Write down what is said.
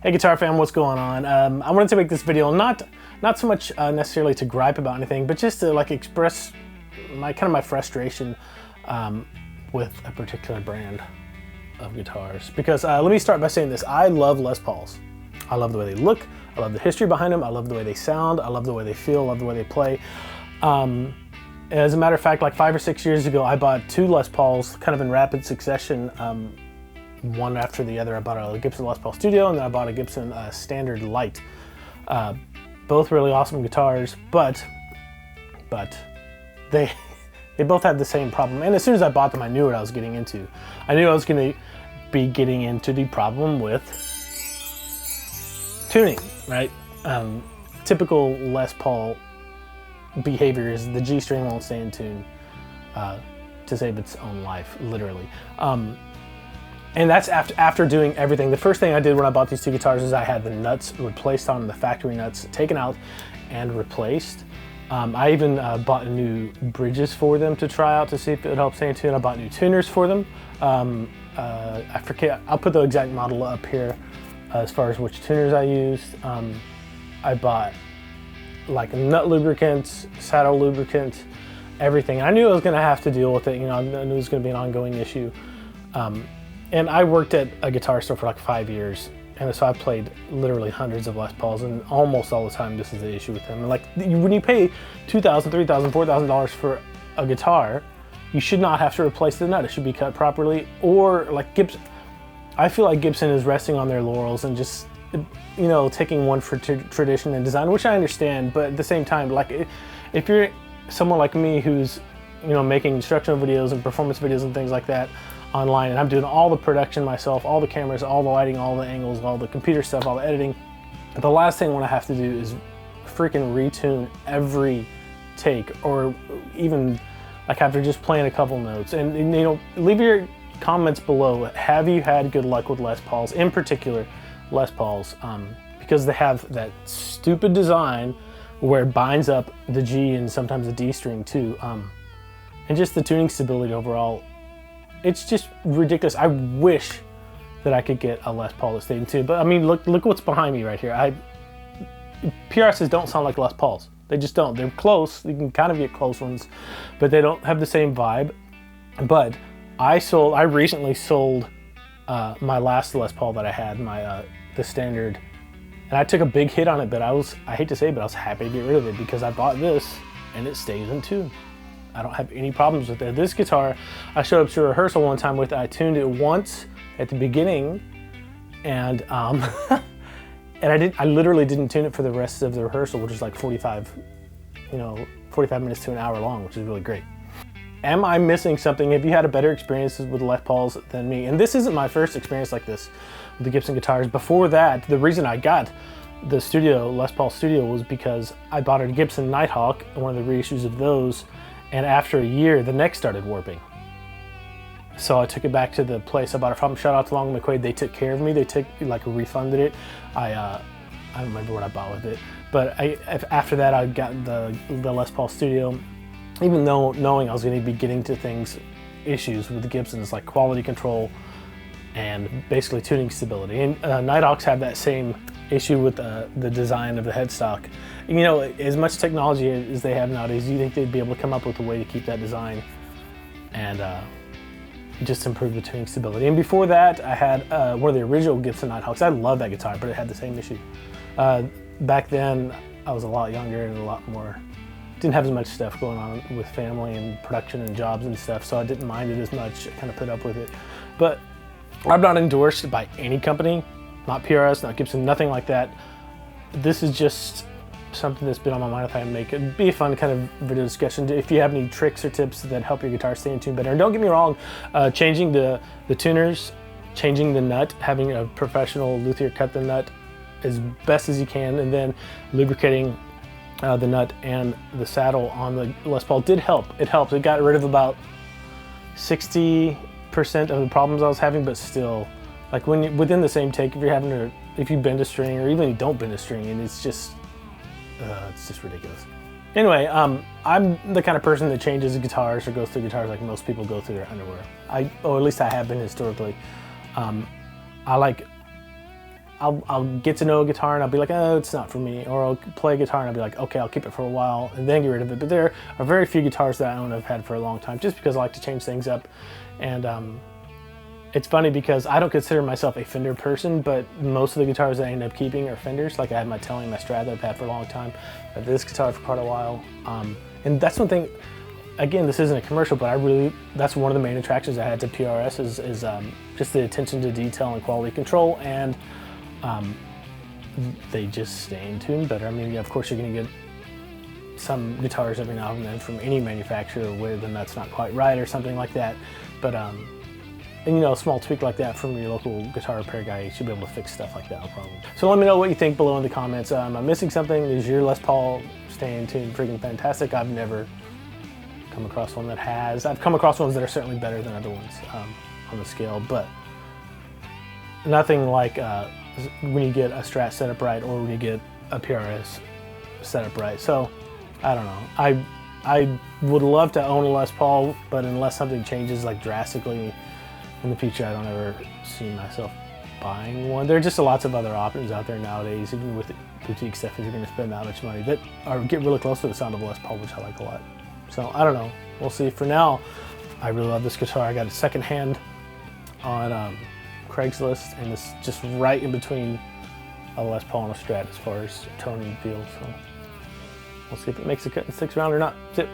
Hey Guitar Fam, what's going on? I wanted to make this video not so much necessarily to gripe about anything, but just to like express my frustration with a particular brand of guitars. Because let me start by saying this: I love Les Pauls. I love the way they look. I love the history behind them. I love the way they sound. I love the way they feel. I love the way they play. As a matter of fact, like 5 or 6 years ago, I bought 2 Les Pauls kind of in rapid succession. One after the other. I bought a Gibson Les Paul Studio, and then I bought a Gibson Standard Light. Both really awesome guitars, but they both had the same problem. And as soon as I bought them, I knew what I was getting into. I knew I was going to be getting into the problem with tuning, right? Typical Les Paul behavior is the G string won't stay in tune to save its own life, literally. And that's after doing everything. The first thing I did when I bought these 2 guitars is I had the nuts replaced on them, the factory nuts taken out and replaced. I even bought new bridges for them to try out to see if it would help stay in tune. I bought new tuners for them. I forget, I'll put the exact model up here as far as which tuners I used. I bought like nut lubricants, saddle lubricant, everything. I knew I was gonna have to deal with it. You know, I knew it was gonna be an ongoing issue. And I worked at a guitar store for like 5 years, and so I played literally hundreds of Les Pauls, and almost all the time this is the issue with them. And like when you pay $2,000, $3,000, $4,000 for a guitar, you should not have to replace the nut. It should be cut properly. Or like Gibson, I feel like Gibson is resting on their laurels and just, you know, taking one for tradition and design, which I understand, but at the same time, like if you're someone like me who's, you know, making instructional videos and performance videos and things like that online, and I'm doing all the production myself, all the cameras, all the lighting, all the angles, all the computer stuff, all the editing, the last thing I want to have to do is freaking retune every take, or even like after just playing a couple notes. And you know, leave your comments below. Have you had good luck with Les Pauls, in particular Les Pauls, because they have that stupid design where it binds up the G and sometimes the D string too, and just the tuning stability overall. It's just ridiculous. I wish that I could get a Les Paul that stayed in tune, but I mean, look what's behind me right here. PRSs don't sound like Les Pauls. They just don't. They're close. You can kind of get close ones, but they don't have the same vibe. But I recently sold my last Les Paul that I had, the Standard, and I took a big hit on it, but I hate to say it, but I was happy to get rid of it because I bought this and it stays in tune. I don't have any problems with it. This guitar, I showed up to a rehearsal one time with it. I tuned it once at the beginning, and and I literally didn't tune it for the rest of the rehearsal, which is like 45 minutes to an hour long, which is really great. Am I missing something? Have you had a better experience with Les Pauls than me? And this isn't my first experience like this with the Gibson guitars. Before that, the reason I got the Les Paul Studio was because I bought a Gibson Nighthawk, one of the reissues of those, and after a year, the neck started warping. So I took it back to the place I bought it from. Shout out to Long McQuaid. They took care of me. They refunded it. I don't remember what I bought with it, but after that, I got the Les Paul Studio, even though knowing I was going to be getting to issues with the Gibsons like quality control and basically tuning stability. And Nighthawks have that same issue with the design of the headstock. You know, as much technology as they have nowadays, you think they'd be able to come up with a way to keep that design and just improve the tuning stability. And before that, I had one of the original Gibson Nighthawks. I love that guitar, but it had the same issue. Back then, I was a lot younger and didn't have as much stuff going on with family and production and jobs and stuff, so I didn't mind it as much. I kind of put up with it. But I'm not endorsed by any company, not PRS, not Gibson, nothing like that. This is just something that's been on my mind. If I make it, be a fun kind of video discussion. If you have any tricks or tips that help your guitar stay in tune better. And don't get me wrong, changing the tuners, changing the nut, having a professional luthier cut the nut as best as you can, and then lubricating the nut and the saddle on the Les Paul did help. It helped. It got rid of about 60% of the problems I was having, but still, like within the same take, if you bend a string, or even you don't bend a string, and it's just ridiculous. Anyway, I'm the kind of person that changes guitars or goes through guitars like most people go through their underwear. Or at least I have been historically. I I'll get to know a guitar and I'll be like, oh, it's not for me. Or I'll play a guitar and I'll be like, okay, I'll keep it for a while and then get rid of it. But there are very few guitars that I own I've had for a long time, just because I like to change things up. And it's funny because I don't consider myself a Fender person, but most of the guitars that I end up keeping are Fenders. Like I have my Tele and my Strat that I've had for a long time. I have this guitar for quite a while. And that's one thing, again, this isn't a commercial, but that's one of the main attractions I had to PRS is just the attention to detail and quality control, and they just stay in tune better. I mean, of course you're gonna get some guitars every now and then from any manufacturer where then that's not quite right or something like that, but and you know, a small tweak like that from your local guitar repair guy, you should be able to fix stuff like that, no problem. So let me know what you think below in the comments. Am I missing something? Is your Les Paul staying tuned freaking fantastic? I've never come across one that has. I've come across ones that are certainly better than other ones on the scale, but nothing like when you get a Strat set up right or when you get a PRS set up right. So I don't know. I would love to own a Les Paul, but unless something changes like drastically in the future, I don't ever see myself buying one. There are just lots of other options out there nowadays, even with boutique stuff, if you're going to spend that much money, that are get really close to the sound of a Les Paul, which I like a lot. So I don't know. We'll see. For now, I really love this guitar. I got it secondhand on Craigslist, and it's just right in between a Les Paul and a Strat as far as tone and feel. So we'll see if it makes a cut and sticks around or not. That's it.